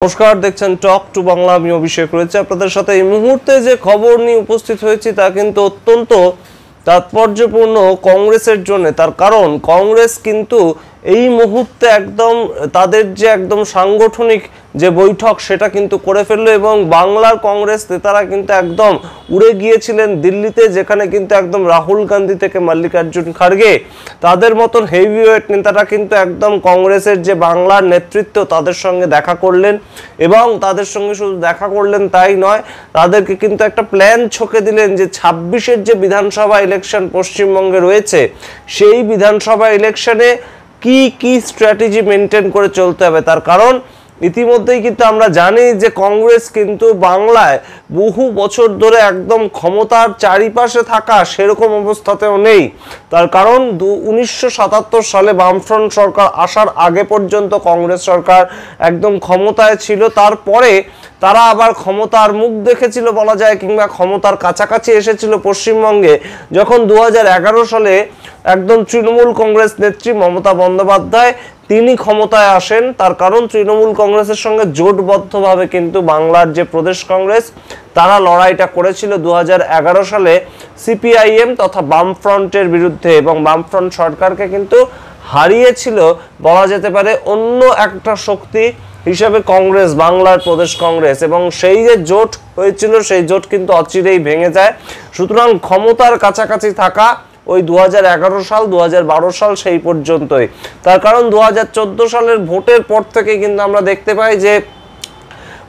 নমস্কার, দেখছেন talk to Bangla. আমি অভিষেক রয়েছে আপনাদের সাথে। এই মুহূর্তে যে খবর নিয়ে উপস্থিত হয়েছি তা কিন্তু অত্যন্ত তাৎপর্যপূর্ণ কংগ্রেসের জন্য। তার কারণ কংগ্রেস কিন্তু এই মুহূর্তে একদম তাদের যে একদম সাংগঠনিক যে বৈঠক সেটা কিন্তু করে ফেললো এবং বাংলার কংগ্রেস নেতারা কিন্তু একদম উড়ে গিয়েছিলেন দিল্লিতে, যেখানে কিন্তু একদম রাহুল গান্ধী থেকে মল্লিকার্জুন খাড়গে তাদের মতন হেভিওয়েট নেতারা কিন্তু একদম কংগ্রেসের যে বাংলার নেতৃত্ব তাদের সঙ্গে দেখা করলেন এবং তাদের সঙ্গে শুধু দেখা করলেন তাই নয়, তাদেরকে কিন্তু একটা প্ল্যান ছকে দিলেন যে 26-এর যে বিধানসভা ইলেকশন পশ্চিমবঙ্গে রয়েছে সেই বিধানসভা ইলেকশনে কি স্ট্র্যাটেজি মেনটেন করে চলতে হবে। তার কারণ ইতিমধ্যেই কিন্তু আমরা জানি যে কংগ্রেস কিন্তু বাংলায় বহু বছর ধরে একদম ক্ষমতার চারিপাশে থাকা সেরকম অবস্থাতেও নেই। তার কারণ 1977 সালে বামফ্রন্ট সরকার আসার আগে পর্যন্ত কংগ্রেস সরকার একদম ক্ষমতায় ছিল। তারপরে তারা আবার ক্ষমতার মুখ দেখেছিল বলা যায়, কিংবা ক্ষমতার কাছাকাছি এসেছিল পশ্চিমবঙ্গে যখন 2011 সালে একদম তৃণমূল কংগ্রেস নেত্রী মমতা বন্দ্যোপাধ্যায় তিনি ক্ষমতায় আসেন। তার কারণ তৃণমূল কংগ্রেসের সঙ্গে জোটবদ্ধভাবে কিন্তু বাংলার যে প্রদেশ কংগ্রেস তারা লড়াইটা করেছিল 2011 সালে সিপিআইএম তথা বামফ্রন্টের বিরুদ্ধে এবং বামফ্রন্ট সরকারকে কিন্তু হারিয়েছিল বলা যেতে পারে অন্য একটা শক্তি হিসাবে কংগ্রেস, বাংলার প্রদেশ কংগ্রেস। এবং সেই যে জোট হয়েছিল সেই জোট কিন্তু অচিরেই ভেঙে যায়। সুতরাং ক্ষমতার কাছাকাছি থাকা ওই 2011 সাল 2012 সাল সেই পর্যন্তই। তার কারণ 2014 সালের ভোটের পর থেকে কিন্তু আমরা দেখতে পাই যে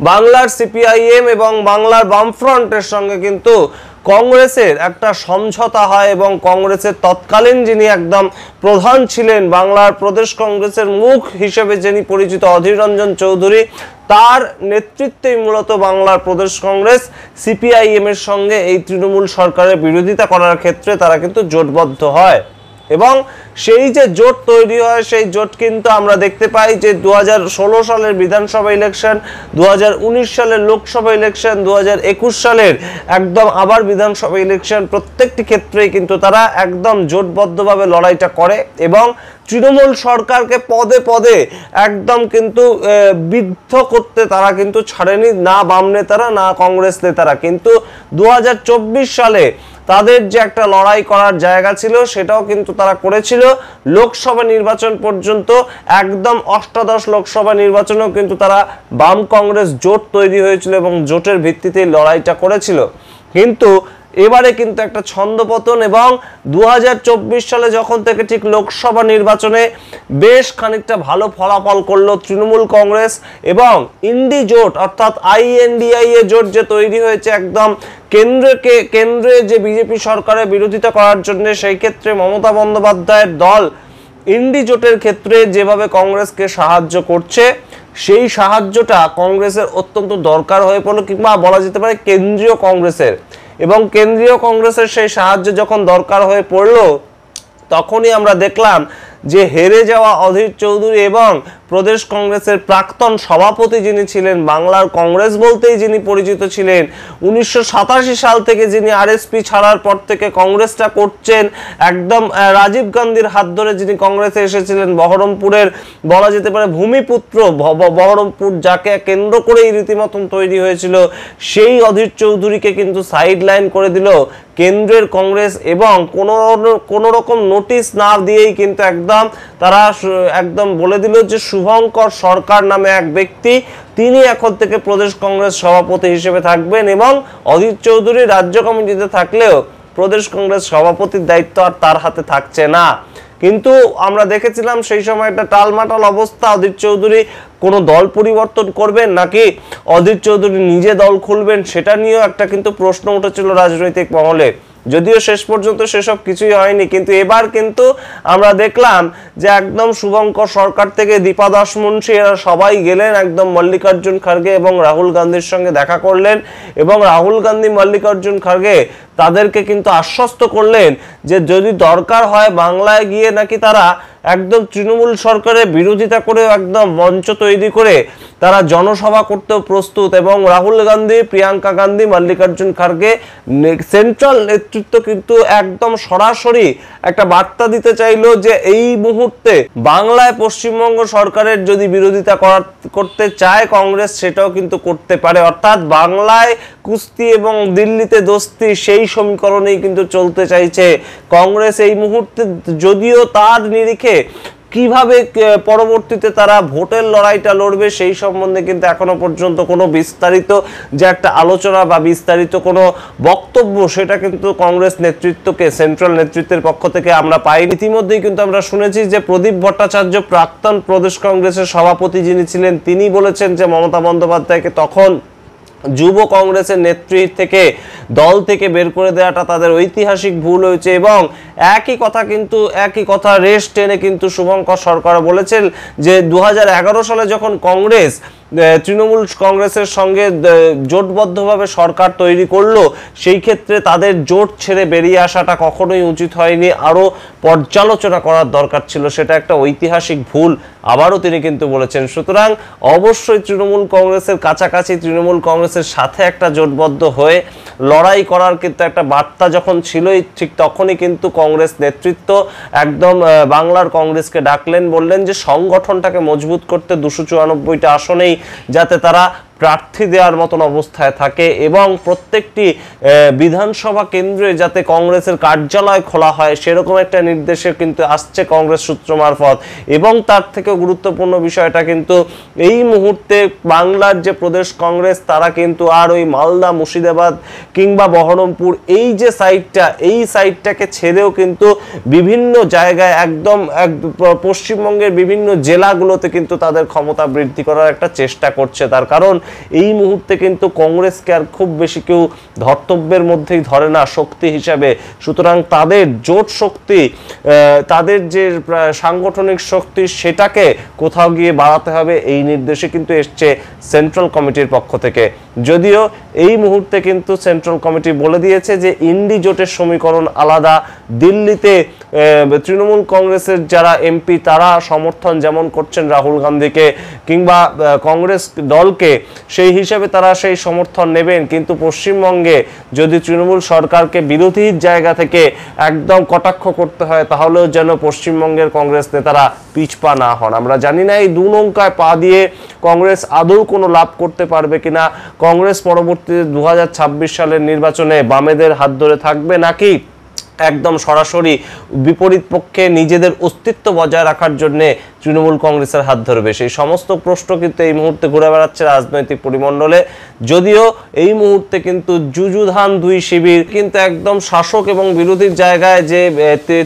বাংলার সিপিআইএম এবং বাংলার বামফ্রন্টের সঙ্গে কিন্তু কংগ্রেসের একটা সমঝোতা হয় এবং কংগ্রেসের তৎকালীন যিনি একদম প্রধান ছিলেন, বাংলার প্রদেশ কংগ্রেসের মুখ হিসেবে যিনি পরিচিত অধীর রঞ্জন চৌধুরী, তার নেতৃত্বেই মূলত বাংলার প্রদেশ কংগ্রেস সিপিআইএম এর সঙ্গে এই তৃণমূল সরকারের বিরোধিতা করার ক্ষেত্রে তারা কিন্তু জোটবদ্ধ হয়। এবং সেই যে জোট তৈরি হয় সেই জোট কিন্তু আমরা দেখতে পাই যে 2016 সালের বিধানসভা ইলেকশন, 2019 সালের লোকসভা ইলেকশন, 2021 সালের একদম আবার বিধানসভা ইলেকশন, প্রত্যেকটি ক্ষেত্রেই কিন্তু তারা একদম জোটবদ্ধভাবে লড়াইটা করে এবং তৃণমূল সরকারকে পদে পদে একদম কিন্তু বিদ্ধ করতে তারা কিন্তু ছাড়েনি, না বাম নেতারা না কংগ্রেস নেতারা। কিন্তু 2024 সালে তাদের যে একটা লড়াই করার জায়গা ছিল সেটাও কিন্তু তারা করেছিল। লোকসভা নির্বাচন পর্যন্ত একদম 18 লোকসভা নির্বাচনেও কিন্তু তারা বাম কংগ্রেস জোট তৈরি হয়েছিল এবং জোটের ভিত্তিতে লড়াইটা করেছিল। কিন্তু এবারে কিন্তু একটা ছন্দপতন এবং 2024 সালে যখন থেকে ঠিক লোকসভা নির্বাচনে বেশ খানিকটা ভালো ফলাফল করলো তৃণমূল কংগ্রেস এবং ইন্ডি জোট অর্থাৎ INDIA জোট যে তৈরি হয়েছে একদম কেন্দ্রে যে বিজেপি সরকারের বিরোধিতা করার জন্য, সেই ক্ষেত্রে মমতা বন্দ্যোপাধ্যায়ের দল ইন্ডি জোটের ক্ষেত্রে যেভাবে কংগ্রেসকে সাহায্য করছে সেই সাহায্যটা কংগ্রেসের অত্যন্ত দরকার হয়ে পড়লো, কিংবা বলা যেতে পারে কেন্দ্রীয় কংগ্রেসের। এবং কেন্দ্রীয় কংগ্রেসের সেই সাহায্য যখন দরকার হয়ে পড়লো তখনই আমরা দেখলাম যে হেরে যাওয়া অধীর চৌধুরী এবং প্রদেশ কংগ্রেসের প্রাক্তন সভাপতি যিনি ছিলেন, বাংলার কংগ্রেস বলতেই যিনি পরিচিত ছিলেন, 1987 সাল থেকে যিনি RSP ছাড়ার পর থেকে কংগ্রেসটা করছেন, একদম রাজীব গান্ধীর হাত ধরে যিনি কংগ্রেসে এসেছিলেন, বহরমপুরের বলা যেতে পারে ভূমিপুত্র, বহরমপুর যাকে কেন্দ্র করেই রীতিমতন তৈরি হয়েছিল, সেই অধীর চৌধুরীকে কিন্তু সাইড লাইন করে দিল কেন্দ্রের কংগ্রেস এবং কোনো রকম নোটিশ না দিয়েই কিন্তু তারা একদম বলে দিল যে শুভঙ্কর সরকার নামে এক ব্যক্তি তিনি এখন থেকে প্রদেশ কংগ্রেস সভাপতি হিসেবে থাকবেন এবং অধীর চৌধুরী রাজ্য কমিটিতে থাকলেও প্রদেশ কংগ্রেস সভাপতির দায়িত্ব আর তার হাতে থাকছে না। কিন্তু আমরা দেখেছিলাম সেই সময় একটা টালমাটাল অবস্থা, অধীর চৌধুরী কোনো দল পরিবর্তন করবেন নাকি অধীর চৌধুরী নিজে দল খুলবেন সেটা নিয়েও একটা কিন্তু প্রশ্ন উঠেছিল রাজনৈতিক মহলে। যদিও শেষ পর্যন্ত সেসব কিছুই হয়নি, কিন্তু এবার কিন্তু আমরা দেখলাম যে একদম শুভঙ্কর সরকার থেকে দীপা দাস মুন্সি এরা সবাই গেলেন একদম মল্লিকার্জুন খাড়গে এবং রাহুল গান্ধীর সঙ্গে দেখা করলেন এবং রাহুল গান্ধী মল্লিকার্জুন খাড়গে তাদেরকে কিন্তু আশ্বস্ত করলেন যে যদি দরকার হয় বাংলায় গিয়ে নাকি তারা একদম তৃণমূল সরকারের বিরোধিতা করে একদম মঞ্চ তৈরি করে তারা জনসভা করতেও প্রস্তুত। এবং রাহুল গান্ধী, প্রিয়াঙ্কা গান্ধী, মল্লিকার্জুন খার্গে সেন্ট্রাল নেতৃত্ব কিন্তু একদম সরাসরি একটা বার্তা দিতে চাইলো যে এই মুহূর্তে বাংলায় পশ্চিমবঙ্গ সরকারের যদি বিরোধিতা করতে চায় কংগ্রেস, সেটাও কিন্তু করতে পারে। অর্থাৎ বাংলায় কুস্তি এবং দিল্লিতে দোস্তি, সেই সমীকরণেই কিন্তু চলতে চাইছে কংগ্রেস এই মুহূর্তে। যদিও তার নিরিখে কিভাবে পরবর্তীতে তারা ভোটের লড়াইটা লড়বে সেই সম্বন্ধে কিন্তু এখনো পর্যন্ত কোনো বিস্তারিত যে একটা আলোচনা বা বিস্তারিত কোনো বক্তব্য সেটা কিন্তু কংগ্রেস নেতৃত্বকে, সেন্ট্রাল নেতৃত্বের পক্ষ থেকে আমরা পাই। ইতিমধ্যেই কিন্তু আমরা শুনেছি যে প্রদীপ ভট্টাচার্য, প্রাক্তন প্রদেশ কংগ্রেসের সভাপতি যিনি ছিলেন, তিনি বলেছেন যে মমতা বন্দ্যোপাধ্যায়কে তখন যুব কংগ্রেসের নেতৃত্ব থেকে দল থেকে বের করে দেওয়াটা তাদের ঐতিহাসিক ভুল হয়েছে। এবং একই কথা রেশ টেনে কিন্তু শুভঙ্কর সরকার বলেছেন যে 2011 সালে যখন কংগ্রেস তৃণমূল কংগ্রেসের সঙ্গে জোটবদ্ধভাবে সরকার তৈরি করলো, সেই ক্ষেত্রে তাদের জোট ছেড়ে বেরিয়ে আসাটা কখনোই উচিত হয়নি, আরও পর্যালোচনা করার দরকার ছিল, সেটা একটা ঐতিহাসিক ভুল আবারও তিনি কিন্তু বলেছেন। সুতরাং অবশ্যই তৃণমূল কংগ্রেসের কাছাকাছি, তৃণমূল কংগ্রেসের সাথে একটা জোটবদ্ধ হয়ে লড়াই করার কিন্তু একটা বার্তা যখন ছিলই, ঠিক তখনই কিন্তু কংগ্রেস নেতৃত্ব একদম বাংলার কংগ্রেসকে ডাকলেন, বললেন যে সংগঠনটাকে মজবুত করতে 294টা আসনেই যাতে তারা প্রার্থী দেওয়ার মতন অবস্থায় থাকে এবং প্রত্যেকটি বিধানসভা কেন্দ্রে যাতে কংগ্রেসের কার্যালয় খোলা হয় সেরকম একটা নির্দেশে কিন্তু আসছে কংগ্রেস সূত্র মারফত। এবং তার থেকেও গুরুত্বপূর্ণ বিষয়টা কিন্তু এই মুহূর্তে বাংলার যে প্রদেশ কংগ্রেস তারা কিন্তু আর ওই মালদা, মুর্শিদাবাদ কিংবা বহরমপুর এই যে সাইডটা, এই সাইডটাকে ছেড়েও কিন্তু বিভিন্ন জায়গায় একদম পশ্চিমবঙ্গের বিভিন্ন জেলাগুলোতে কিন্তু তাদের ক্ষমতা বৃদ্ধি করার একটা চেষ্টা করছে। তার কারণ এই মুহূর্তে কিন্তু কংগ্রেসকে আর খুব বেশি কেউ ধর্তব্যের মধ্যেই ধরে না শক্তি হিসাবে। সুতরাং তাদের জোট শক্তি, তাদের যে সাংগঠনিক শক্তি, সেটাকে কোথাও গিয়ে বাড়াতে হবে, এই নির্দেশে কিন্তু এসছে সেন্ট্রাল কমিটির পক্ষ থেকে। যদিও এই মুহূর্তে কিন্তু সেন্ট্রাল কমিটি বলে দিয়েছে যে ইন্ডি জোটের সমীকরণ আলাদা। দিল্লিতে তৃণমূল কংগ্রেসের যারা এমপি তারা সমর্থন যেমন করছেন রাহুল গান্ধীকে কিংবা কংগ্রেস দলকে, সেই হিসাবে তারা সেই সমর্থন নেবেন, কিন্তু পশ্চিমবঙ্গে যদি তৃণমূল সরকারকে বিরোধীর জায়গা থেকে একদম কটাক্ষ করতে হয় তাহলেও যেন পশ্চিমবঙ্গের কংগ্রেস নেতারা পিছপা না হন। আমরা জানি না এই দু নৌকায় পা দিয়ে কংগ্রেস আদৌ কোনো লাভ করতে পারবে কিনা। কংগ্রেস পরবর্তীতে 2026 সালের নির্বাচনে বামেদের হাত ধরে থাকবে নাকি একদম সরাসরি বিপরীত পক্ষে নিজেদের অস্তিত্ব বজায় রাখার জন্য তৃণমূল কংগ্রেসের হাত ধরবে, সেই সমস্ত প্রশ্ন কিন্তু এই মুহূর্তে ঘুরে বেড়াচ্ছে রাজনৈতিক পরিমণ্ডলে। যদিও এই মুহূর্তে কিন্তু যুযুধান দুই শিবির, কিন্তু একদম শাসক এবং বিরোধীর জায়গায় যে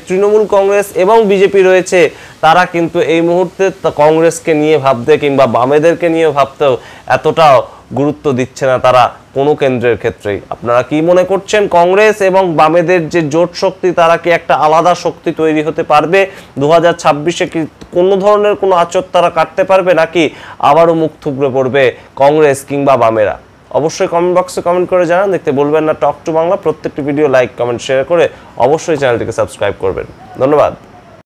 তৃণমূল কংগ্রেস এবং বিজেপি রয়েছে তারা কিন্তু এই মুহূর্তে কংগ্রেসকে নিয়ে ভাবতে কিংবা বামেদেরকে নিয়ে ভাবতেও এতটাও গুরুত্ব দিচ্ছে না তারা কোনো কেন্দ্রের ক্ষেত্রেই। আপনারা কি মনে করছেন, কংগ্রেস এবং বামেদের যে জোট শক্তি তারা কি একটা আলাদা শক্তি তৈরি হতে পারবে 2026-এ? কি কোনো ধরনের কোনো আঁচড় তারা কাটতে পারবে নাকি আবারও মুখ থুবড়ে পড়বে কংগ্রেস কিংবা বামেরা? অবশ্যই কমেন্ট বক্সে কমেন্ট করে জানান। দেখতে বলবেন না টক টু বাংলা। প্রত্যেকটি ভিডিও লাইক, কমেন্ট, শেয়ার করে অবশ্যই চ্যানেলটিকে সাবস্ক্রাইব করবেন। ধন্যবাদ।